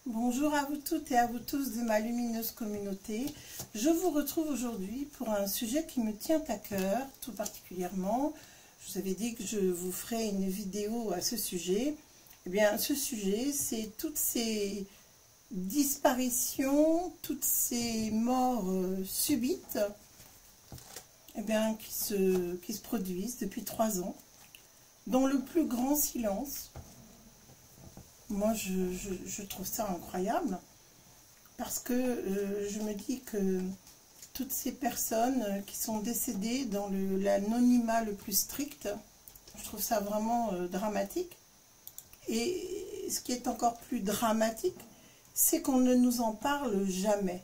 Bonjour à vous toutes et à vous tous de ma lumineuse communauté. Je vous retrouve aujourd'hui pour un sujet qui me tient à cœur, tout particulièrement. Je vous avais dit que je vous ferai une vidéo à ce sujet. Eh bien, ce sujet, c'est toutes ces disparitions, toutes ces morts subites eh bien, qui se produisent depuis 3 ans, dans le plus grand silence. Moi, je trouve ça incroyable, parce que je me dis que toutes ces personnes qui sont décédées dans l'anonymat le plus strict, je trouve ça vraiment dramatique. Et ce qui est encore plus dramatique, c'est qu'on ne nous en parle jamais.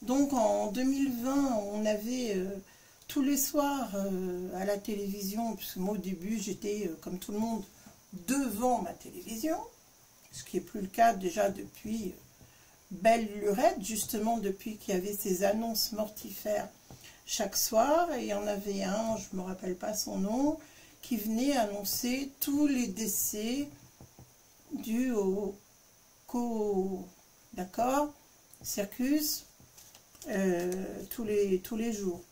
Donc en 2020, on avait tous les soirs à la télévision, puisque moi au début j'étais comme tout le monde devant ma télévision, ce qui n'est plus le cas déjà depuis belle lurette, justement depuis qu'il y avait ces annonces mortifères chaque soir, et il y en avait un, je ne me rappelle pas son nom, qui venait annoncer tous les décès dus au circus tous les jours.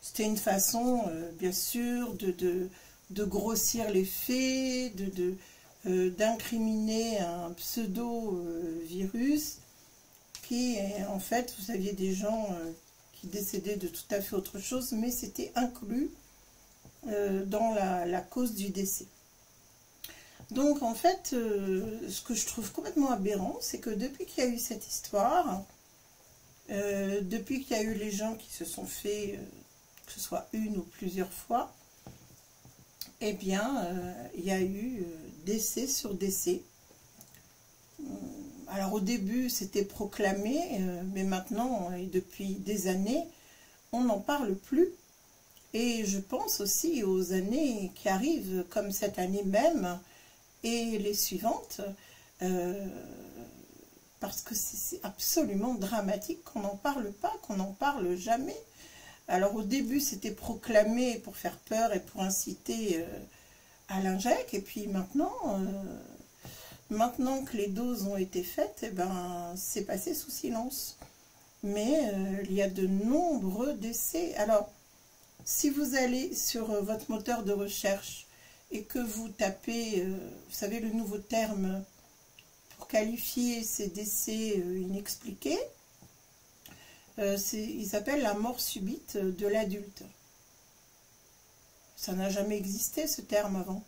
C'était une façon, bien sûr, de grossir les faits, d'incriminer un pseudo-virus qui, en fait, vous aviez des gens qui décédaient de tout à fait autre chose, mais c'était inclus dans la cause du décès. Donc, en fait, ce que je trouve complètement aberrant, c'est que depuis qu'il y a eu cette histoire, depuis qu'il y a eu les gens qui se sont fait, que ce soit une ou plusieurs fois, eh bien, il y a eu décès sur décès. Alors au début, c'était proclamé, mais maintenant, et depuis des années, on n'en parle plus. Et je pense aussi aux années qui arrivent, comme cette année même, et les suivantes, parce que c'est absolument dramatique qu'on n'en parle pas, qu'on n'en parle jamais. Alors au début, c'était proclamé pour faire peur et pour inciter à l'injecte, et puis maintenant, maintenant que les doses ont été faites, eh ben, c'est passé sous silence. Mais il y a de nombreux décès. Alors, si vous allez sur votre moteur de recherche et que vous tapez, vous savez, le nouveau terme pour qualifier ces décès inexpliqués, ils appellent la mort subite de l'adulte. Ça n'a jamais existé ce terme avant.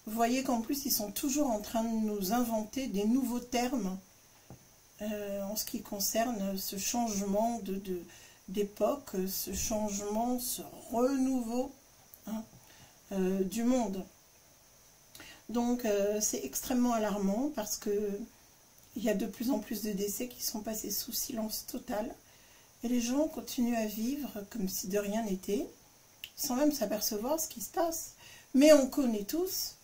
Vous voyez qu'en plus ils sont toujours en train de nous inventer des nouveaux termes en ce qui concerne ce changement d'époque, ce changement, ce renouveau du monde. Donc c'est extrêmement alarmant parce que il y a de plus en plus de décès qui sont passés sous silence total. Et les gens continuent à vivre comme si de rien n'était, sans même s'apercevoir ce qui se passe. Mais on connaît tous,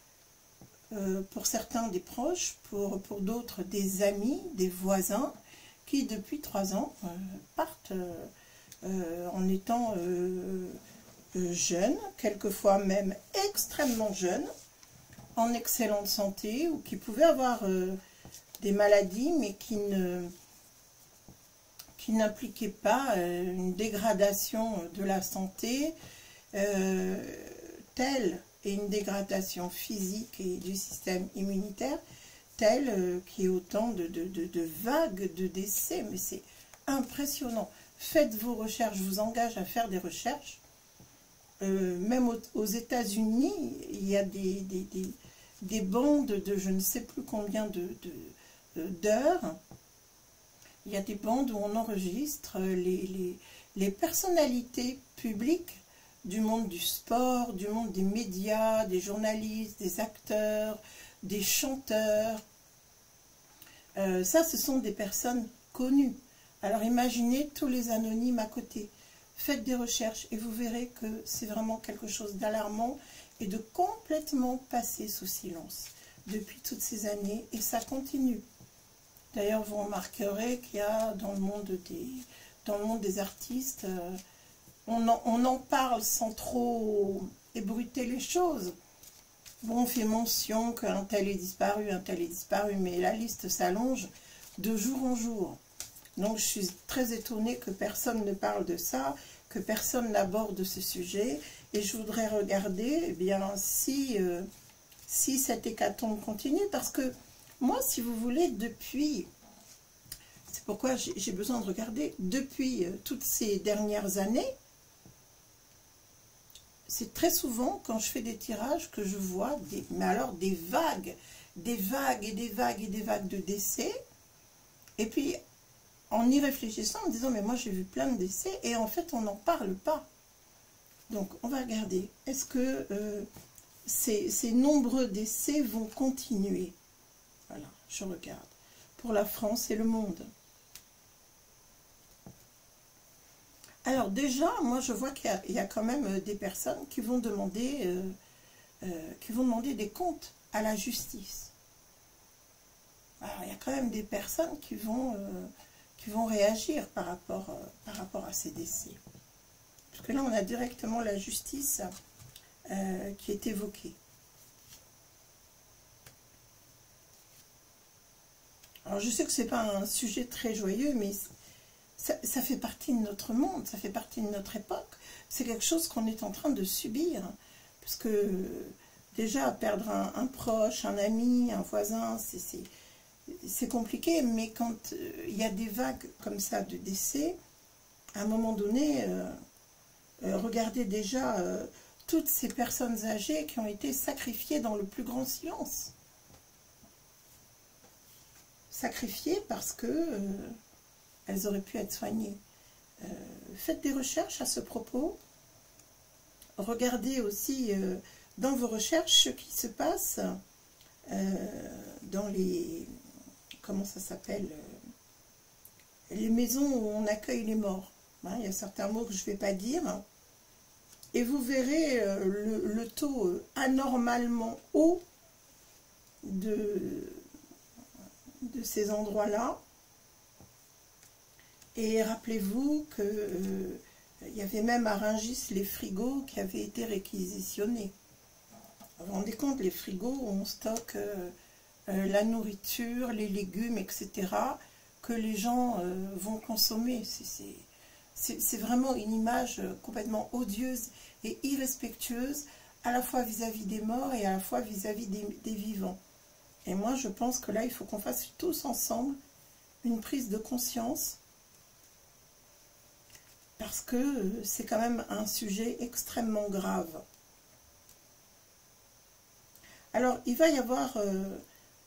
pour certains des proches, pour d'autres des amis, des voisins, qui depuis 3 ans partent en étant jeunes, quelquefois même extrêmement jeunes, en excellente santé, ou qui pouvaient avoir des maladies, mais qui n'impliquait pas une dégradation de la santé telle, et une dégradation physique et du système immunitaire telle qu'il y ait autant de vagues de décès. Mais c'est impressionnant. Faites vos recherches, je vous engage à faire des recherches. Même aux États-Unis, il y a des bandes de je ne sais plus combien d'heures. Il y a des bandes où on enregistre les personnalités publiques du monde du sport, du monde des médias, des journalistes, des acteurs, des chanteurs. Ça, ce sont des personnes connues. Alors imaginez tous les anonymes à côté. Faites des recherches et vous verrez que c'est vraiment quelque chose d'alarmant et de complètement passé sous silence depuis toutes ces années, et ça continue. D'ailleurs, vous remarquerez qu'il y a dans le monde des artistes, on en parle sans trop ébruiter les choses. Bon, on fait mention qu'un tel est disparu, un tel est disparu, mais la liste s'allonge de jour en jour. Donc, je suis très étonnée que personne ne parle de ça, que personne n'aborde ce sujet. Et je voudrais regarder, eh bien, si cette hécatombe continue. Parce que moi, si vous voulez, depuis... C'est pourquoi j'ai besoin de regarder. Depuis toutes ces dernières années, c'est très souvent, quand je fais des tirages, que je vois mais alors des vagues et des vagues et des vagues de décès. Et puis, en y réfléchissant, en me disant, mais moi j'ai vu plein de décès, et en fait, on n'en parle pas. Donc, on va regarder. Est-ce que ces nombreux décès vont continuer? Voilà, je regarde. Pour la France et le monde. Alors déjà, moi je vois qu'il y a quand même des personnes qui vont demander des comptes à la justice. Alors il y a quand même des personnes qui vont réagir par rapport à ces décès. Parce que là on a directement la justice qui est évoquée. Alors je sais que ce n'est pas un sujet très joyeux, mais ça fait partie de notre monde, ça fait partie de notre époque. C'est quelque chose qu'on est en train de subir. Parce que déjà, perdre un proche, un ami, un voisin, c'est compliqué. Mais quand il y a des vagues comme ça de décès, à un moment donné, regardez déjà toutes ces personnes âgées qui ont été sacrifiées dans le plus grand silence. Sacrifiées parce que... elles auraient pu être soignées. Faites des recherches à ce propos. Regardez aussi dans vos recherches ce qui se passe dans les... Comment ça s'appelle les maisons où on accueille les morts. Hein, il y a certains mots que je ne vais pas dire. Et vous verrez le taux anormalement haut de ces endroits-là. Et rappelez-vous qu'il y avait même à Rungis les frigos qui avaient été réquisitionnés. Vous vous rendez compte, les frigos où on stocke la nourriture, les légumes, etc., que les gens vont consommer. C'est vraiment une image complètement odieuse et irrespectueuse, à la fois vis-à-vis des morts et à la fois vis-à-vis des vivants. Et moi, je pense que là, il faut qu'on fasse tous ensemble une prise de conscience, parce que c'est quand même un sujet extrêmement grave. Alors, il va y avoir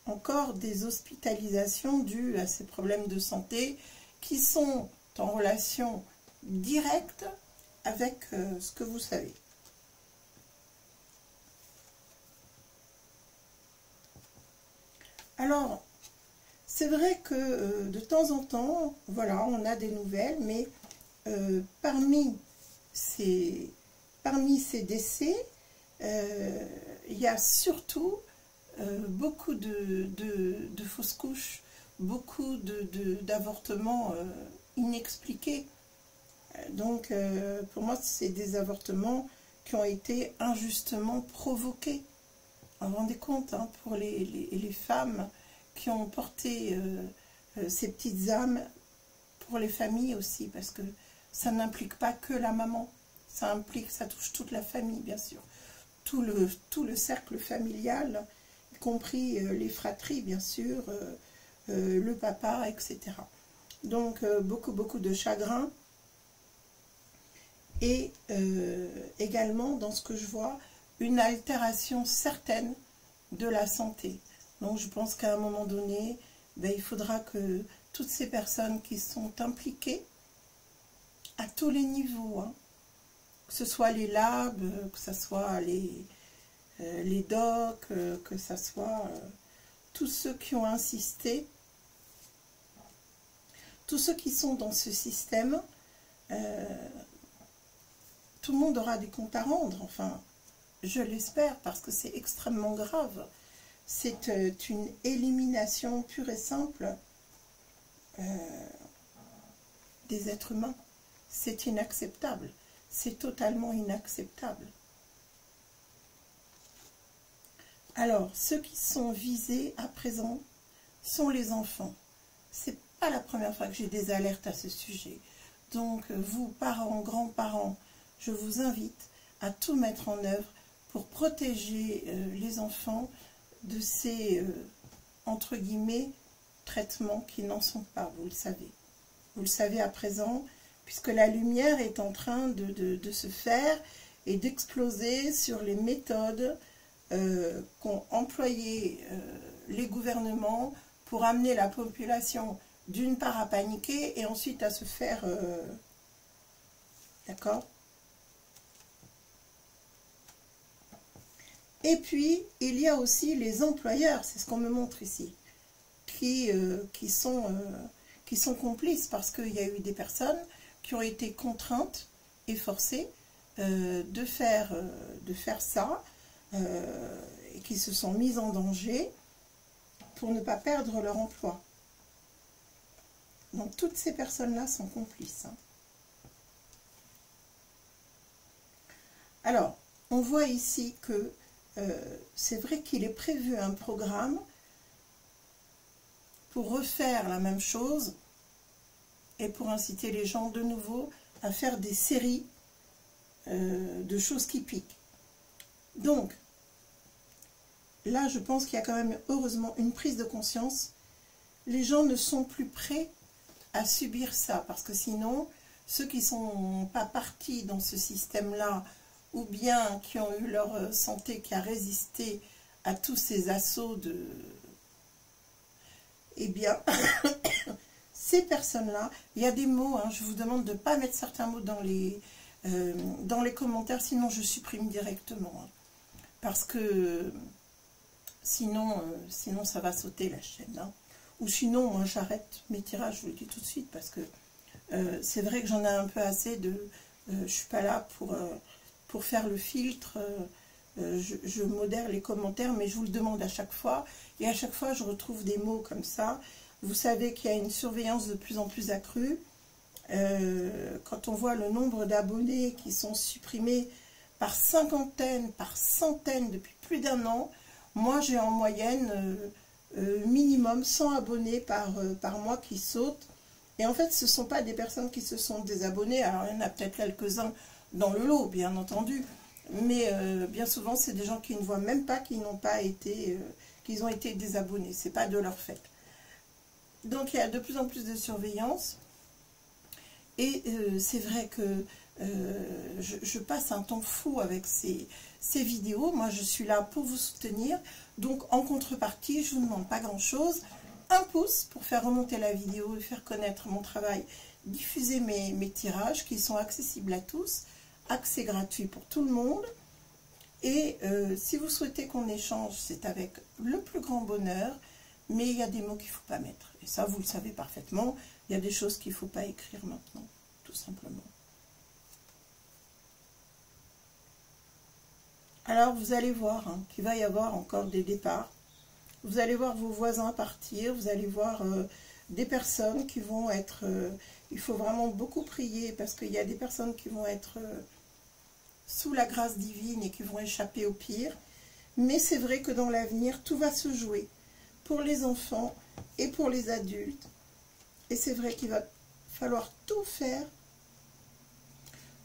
encore des hospitalisations dues à ces problèmes de santé qui sont en relation directe avec ce que vous savez. Alors, c'est vrai que de temps en temps, voilà, on a des nouvelles, mais parmi ces décès, il y a surtout beaucoup de fausses couches, beaucoup d'avortements inexpliqués. Donc, pour moi, c'est des avortements qui ont été injustement provoqués. Vous vous rendez compte, hein, pour les femmes qui ont porté ces petites âmes, pour les familles aussi, parce que ça n'implique pas que la maman, ça touche toute la famille, bien sûr, tout le cercle familial, y compris les fratries, bien sûr, le papa, etc. Donc, beaucoup de chagrin, et également, dans ce que je vois, une altération certaine de la santé. Donc, je pense qu'à un moment donné, ben, il faudra que toutes ces personnes qui sont impliquées, à tous les niveaux, hein, que ce soit les labs, que ce soit les docs, que ce soit tous ceux qui ont insisté, tous ceux qui sont dans ce système, tout le monde aura des comptes à rendre, enfin, je l'espère, parce que c'est extrêmement grave. C'est une élimination pure et simple des êtres humains. C'est inacceptable. C'est totalement inacceptable. Alors, ceux qui sont visés à présent sont les enfants. C'est pas la première fois que j'ai des alertes à ce sujet. Donc, vous, parents, grands-parents, je vous invite à tout mettre en œuvre pour protéger les enfants de ces, entre guillemets, traitements qui n'en sont pas, vous le savez. Vous le savez à présent, puisque la lumière est en train de se faire et d'exploser sur les méthodes qu'ont employées les gouvernements pour amener la population d'une part à paniquer et ensuite à se faire... D'accord? Et puis, il y a aussi les employeurs, c'est ce qu'on me montre ici, qui sont complices parce qu'il y a eu des personnes qui ont été contraintes et forcées de faire ça et qui se sont mises en danger pour ne pas perdre leur emploi. Donc toutes ces personnes-là sont complices. Alors, on voit ici que c'est vrai qu'il est prévu un programme pour refaire la même chose et pour inciter les gens de nouveau à faire des séries de choses qui piquent. Donc, là, je pense qu'il y a quand même, heureusement, une prise de conscience. Les gens ne sont plus prêts à subir ça, parce que sinon, ceux qui ne sont pas partis dans ce système-là, ou bien qui ont eu leur santé qui a résisté à tous ces assauts de... Eh bien, ces personnes-là, il y a des mots, hein, je vous demande de ne pas mettre certains mots dans les commentaires, sinon je supprime directement. Hein, parce que sinon ça va sauter la chaîne. Hein. Ou sinon, moi j'arrête mes tirages, je vous le dis tout de suite, parce que c'est vrai que j'en ai un peu assez de... je ne suis pas là pour faire le filtre, je modère les commentaires, mais je vous le demande à chaque fois. Et à chaque fois, je retrouve des mots comme ça. Vous savez qu'il y a une surveillance de plus en plus accrue. Quand on voit le nombre d'abonnés qui sont supprimés par cinquantaines, par centaines depuis plus d'1 an, moi j'ai en moyenne minimum 100 abonnés par mois qui sautent. Et en fait, ce ne sont pas des personnes qui se sont désabonnées. Alors, il y en a peut-être quelques-uns dans le lot, bien entendu. Mais bien souvent, c'est des gens qui ne voient même pas qu'ils n'ont pas été, qu'ils ont été désabonnés. Ce n'est pas de leur fait. Donc, il y a de plus en plus de surveillance. Et c'est vrai que je passe un temps fou avec ces vidéos. Moi, je suis là pour vous soutenir. Donc, en contrepartie, je ne vous demande pas grand-chose. Un pouce pour faire remonter la vidéo et faire connaître mon travail. Diffuser mes tirages qui sont accessibles à tous. Accès gratuit pour tout le monde. Et si vous souhaitez qu'on échange, c'est avec le plus grand bonheur. Mais il y a des mots qu'il ne faut pas mettre. Et ça, vous le savez parfaitement. Il y a des choses qu'il ne faut pas écrire maintenant, tout simplement. Alors, vous allez voir hein, qu'il va y avoir encore des départs. Vous allez voir vos voisins partir. Vous allez voir des personnes qui vont être... il faut vraiment beaucoup prier parce qu'il y a des personnes qui vont être sous la grâce divine et qui vont échapper au pire. Mais c'est vrai que dans l'avenir, tout va se jouer pour les enfants et pour les adultes. Et c'est vrai qu'il va falloir tout faire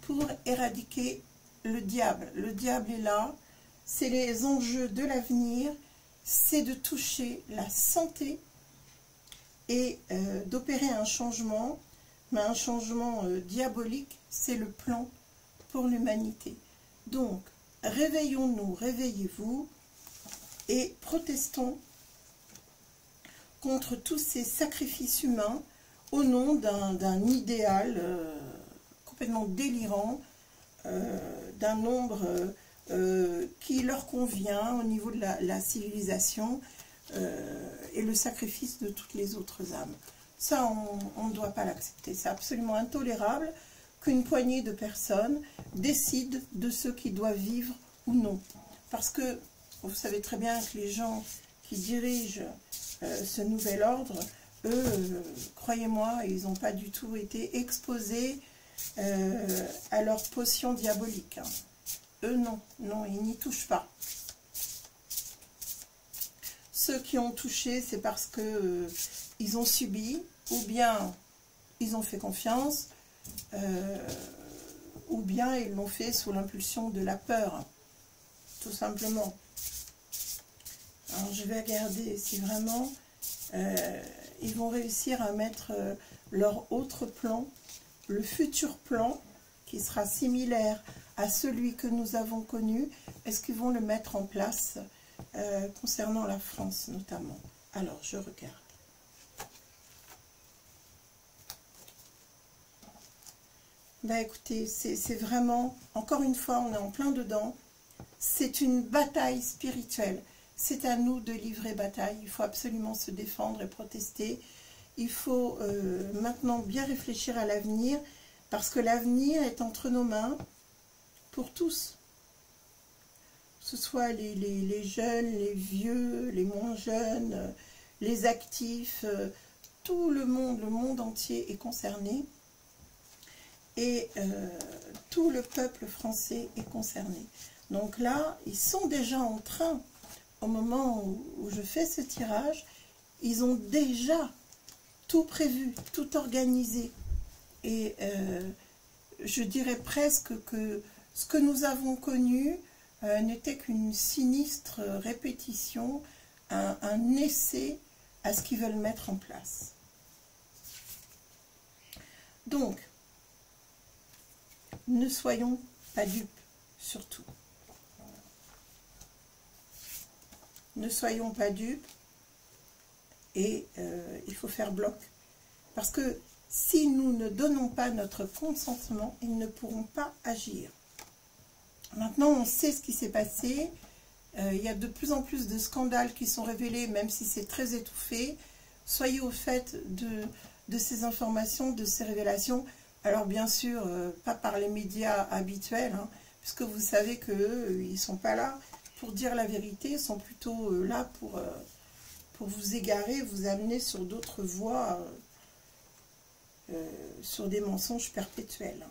pour éradiquer le diable. Le diable est là, c'est les enjeux de l'avenir, c'est de toucher la santé et d'opérer un changement, mais un changement diabolique, c'est le plan pour l'humanité. Donc, réveillons-nous, réveillez-vous et protestons contre tous ces sacrifices humains au nom d'un idéal complètement délirant, d'un nombre qui leur convient au niveau de la civilisation et le sacrifice de toutes les autres âmes. Ça, on ne doit pas l'accepter. C'est absolument intolérable qu'une poignée de personnes décident de ceux qui doivent vivre ou non. Parce que vous savez très bien que les gens qui dirigent ce nouvel ordre, eux, croyez-moi, ils n'ont pas du tout été exposés à leur potion diabolique. Hein. Eux, non, non, ils n'y touchent pas. ceux qui ont touché, c'est parce que ils ont subi, ou bien ils ont fait confiance, ou bien ils l'ont fait sous l'impulsion de la peur, tout simplement. Alors je vais regarder si vraiment ils vont réussir à mettre leur autre plan, le futur plan, qui sera similaire à celui que nous avons connu. Est-ce qu'ils vont le mettre en place concernant la France notamment? Alors je regarde. Ben écoutez, c'est vraiment, encore une fois, on est en plein dedans. C'est une bataille spirituelle. C'est à nous de livrer bataille. Il faut absolument se défendre et protester. Il faut maintenant bien réfléchir à l'avenir, parce que l'avenir est entre nos mains pour tous. Que ce soit les jeunes, les vieux, les moins jeunes, les actifs, tout le monde entier est concerné. Et tout le peuple français est concerné. Donc là, ils sont déjà en train, au moment où je fais ce tirage, ils ont déjà tout prévu, tout organisé. Et je dirais presque que ce que nous avons connu n'était qu'une sinistre répétition, un essai à ce qu'ils veulent mettre en place. Donc, ne soyons pas dupes, surtout. Ne soyons pas dupes et il faut faire bloc. Parce que si nous ne donnons pas notre consentement, ils ne pourront pas agir. Maintenant, on sait ce qui s'est passé. Il y a de plus en plus de scandales qui sont révélés, même si c'est très étouffé. Soyez au fait de ces informations, de ces révélations. Alors bien sûr, pas par les médias habituels, hein, puisque vous savez qu'eux, ils ne sont pas là pour dire la vérité, ils sont plutôt là pour vous égarer, vous amener sur d'autres voies, sur des mensonges perpétuels.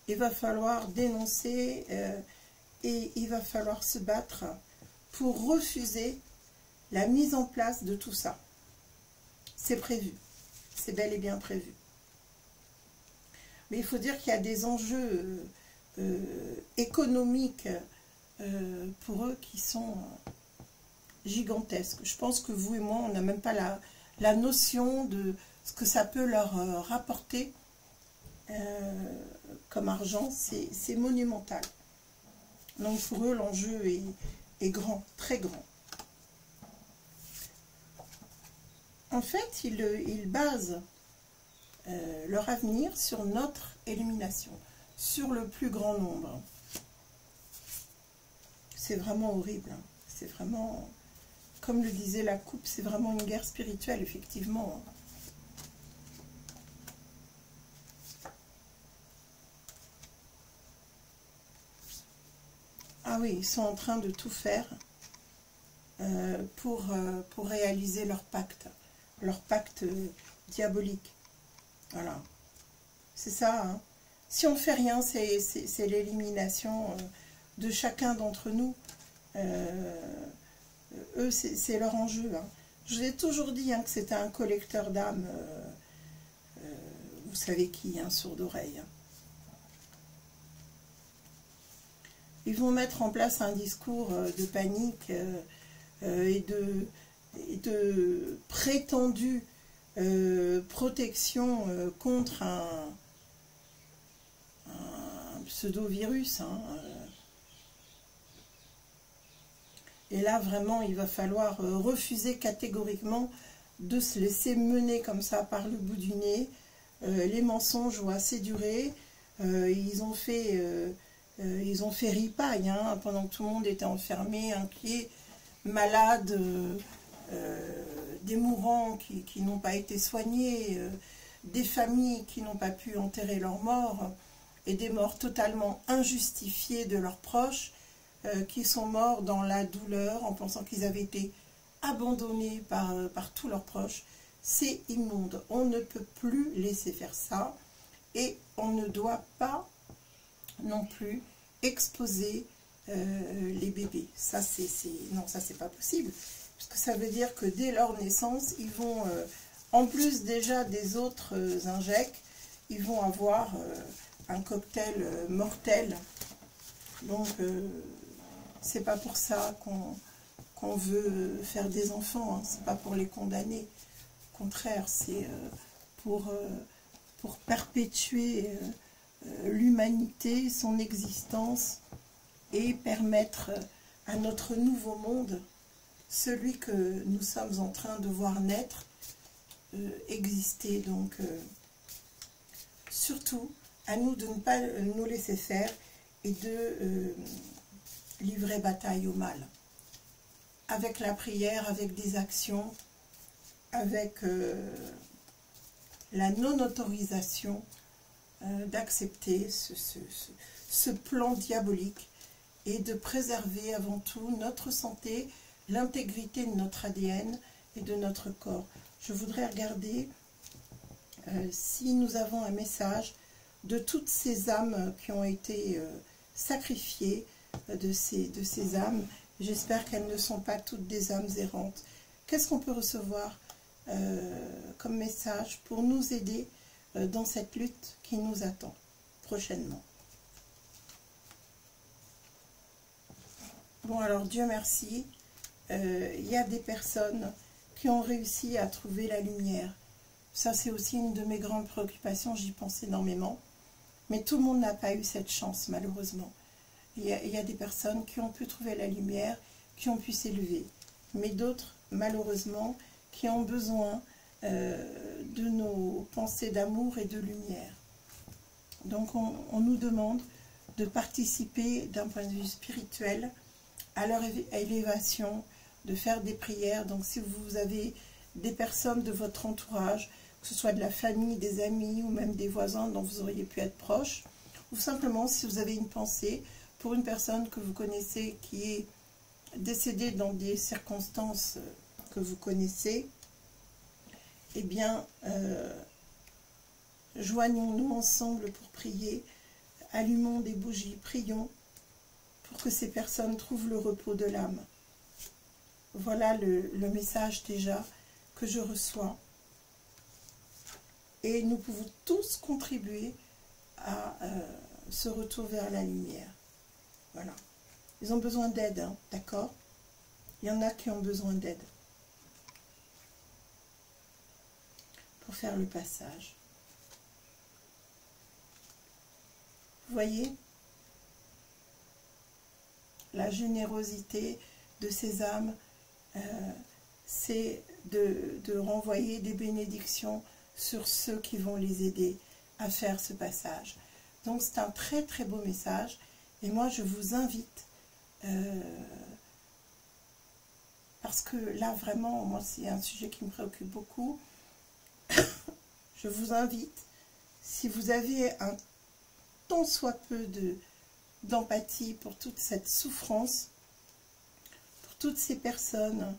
Il va falloir dénoncer et il va falloir se battre pour refuser la mise en place de tout ça. C'est prévu. C'est bel et bien prévu. Mais il faut dire qu'il y a des enjeux économiques pour eux qui sont gigantesques. Je pense que vous et moi, on n'a même pas la notion de ce que ça peut leur rapporter comme argent. C'est monumental. Donc pour eux, l'enjeu est grand, très grand. En fait, ils basent leur avenir sur notre élimination, sur le plus grand nombre. C'est vraiment horrible. Hein. C'est vraiment, comme le disait la coupe, c'est vraiment une guerre spirituelle, effectivement. Ah oui, ils sont en train de tout faire pour réaliser leur pacte diabolique. Voilà, c'est ça. Hein. Si on ne fait rien, c'est l'élimination de chacun d'entre nous. Eux, c'est leur enjeu. Hein. Je vous ai toujours dit hein, que c'était un collecteur d'âmes. Vous savez qui, un sourd d'oreille. Hein. Ils vont mettre en place un discours de panique et de prétendue protection contre un pseudo-virus. Hein. Et là, vraiment, il va falloir refuser catégoriquement de se laisser mener comme ça par le bout du nez. Les mensonges ont assez duré. Ils ont fait ripaille hein, pendant que tout le monde était enfermé, inquiet, malade, des mourants qui n'ont pas été soignés, des familles qui n'ont pas pu enterrer leurs morts, et des morts totalement injustifiées de leurs proches, qui sont morts dans la douleur en pensant qu'ils avaient été abandonnés par tous leurs proches. C'est immonde. On ne peut plus laisser faire ça et on ne doit pas non plus exposer les bébés. Ça, non, ça, c'est pas possible. Parce que ça veut dire que dès leur naissance, ils vont, en plus déjà des autres injects, ils vont avoir un cocktail mortel. Donc, c'est pas pour ça qu'on veut faire des enfants, hein. C'est pas pour les condamner. Au contraire, c'est pour perpétuer l'humanité, son existence, et permettre à notre nouveau monde, celui que nous sommes en train de voir naître, exister. Donc, surtout, à nous de ne pas nous laisser faire et de livrer bataille au mal. Avec la prière, avec des actions, avec la non-autorisation d'accepter ce plan diabolique et de préserver avant tout notre santé, l'intégrité de notre ADN et de notre corps. Je voudrais regarder si nous avons un message de toutes ces âmes qui ont été sacrifiées, de ces âmes. J'espère qu'elles ne sont pas toutes des âmes errantes. Qu'est-ce qu'on peut recevoir comme message pour nous aider dans cette lutte qui nous attend prochainement? Bon, alors Dieu merci, il y a des personnes qui ont réussi à trouver la lumière. Ça, c'est aussi une de mes grandes préoccupations, j'y pense énormément. Mais tout le monde n'a pas eu cette chance, malheureusement. Il y a des personnes qui ont pu trouver la lumière, qui ont pu s'élever. Mais d'autres, malheureusement, qui ont besoin de nos pensées d'amour et de lumière. Donc, on nous demande de participer d'un point de vue spirituel à leur élévation, de faire des prières. Donc, si vous avez des personnes de votre entourage, que ce soit de la famille, des amis ou même des voisins dont vous auriez pu être proche, ou simplement si vous avez une pensée pour une personne que vous connaissez qui est décédée dans des circonstances que vous connaissez, eh bien, joignons-nous ensemble pour prier, allumons des bougies, prions pour que ces personnes trouvent le repos de l'âme. Voilà le message déjà que je reçois. Et nous pouvons tous contribuer à ce retour vers la lumière. Voilà. Ils ont besoin d'aide, hein, d'accord? Il y en a qui ont besoin d'aide pour faire le passage. Vous voyez la générosité de ces âmes, c'est de renvoyer des bénédictions sur ceux qui vont les aider à faire ce passage. Donc c'est un très très beau message et moi je vous invite, parce que là vraiment, moi c'est un sujet qui me préoccupe beaucoup, je vous invite, si vous avez un tant soit peu d'empathie pour toute cette souffrance, pour toutes ces personnes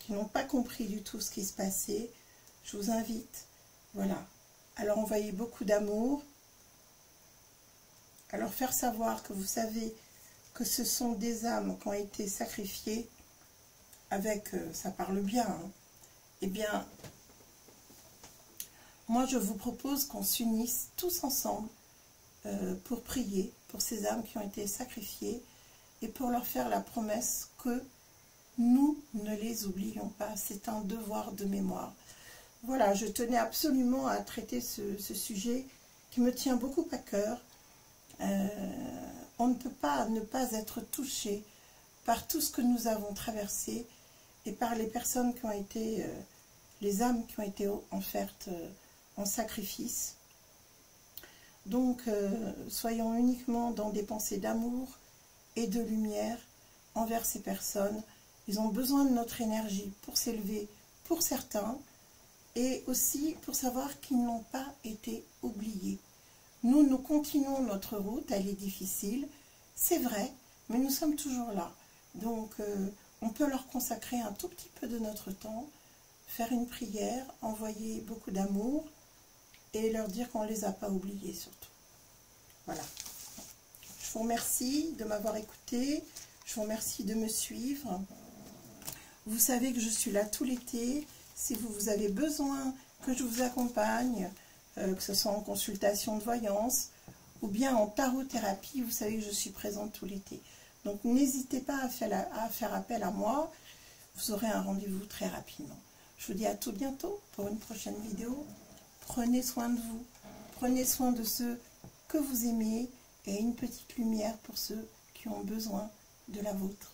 qui n'ont pas compris du tout ce qui se passait, je vous invite, voilà, à leur envoyer beaucoup d'amour, à leur faire savoir que vous savez que ce sont des âmes qui ont été sacrifiées avec, ça parle bien, hein. Eh bien, moi je vous propose qu'on s'unisse tous ensemble pour prier pour ces âmes qui ont été sacrifiées et pour leur faire la promesse que nous ne les oublions pas. C'est un devoir de mémoire. Voilà, je tenais absolument à traiter ce sujet qui me tient beaucoup à cœur. On ne peut pas ne pas être touché par tout ce que nous avons traversé et par les personnes qui ont été, les âmes qui ont été offertes en sacrifice. Donc, soyons uniquement dans des pensées d'amour et de lumière envers ces personnes. Ils ont besoin de notre énergie pour s'élever, pour certains, et aussi pour savoir qu'ils n'ont pas été oubliés. Nous continuons notre route, elle est difficile, c'est vrai, mais nous sommes toujours là. Donc, on peut leur consacrer un tout petit peu de notre temps, faire une prière, envoyer beaucoup d'amour, et leur dire qu'on ne les a pas oubliés surtout. Voilà. vous remercie de m'avoir écouté. Je vous remercie de me suivre. Vous savez que je suis là tout l'été. Si vous avez besoin que je vous accompagne, que ce soit en consultation de voyance ou bien en tarothérapie, vous savez que je suis présente tout l'été. Donc n'hésitez pas à faire appel à moi. Vous aurez un rendez-vous très rapidement. Je vous dis à tout bientôt pour une prochaine vidéo. Prenez soin de vous. Prenez soin de ceux que vous aimez et une petite lumière pour ceux qui ont besoin de la vôtre.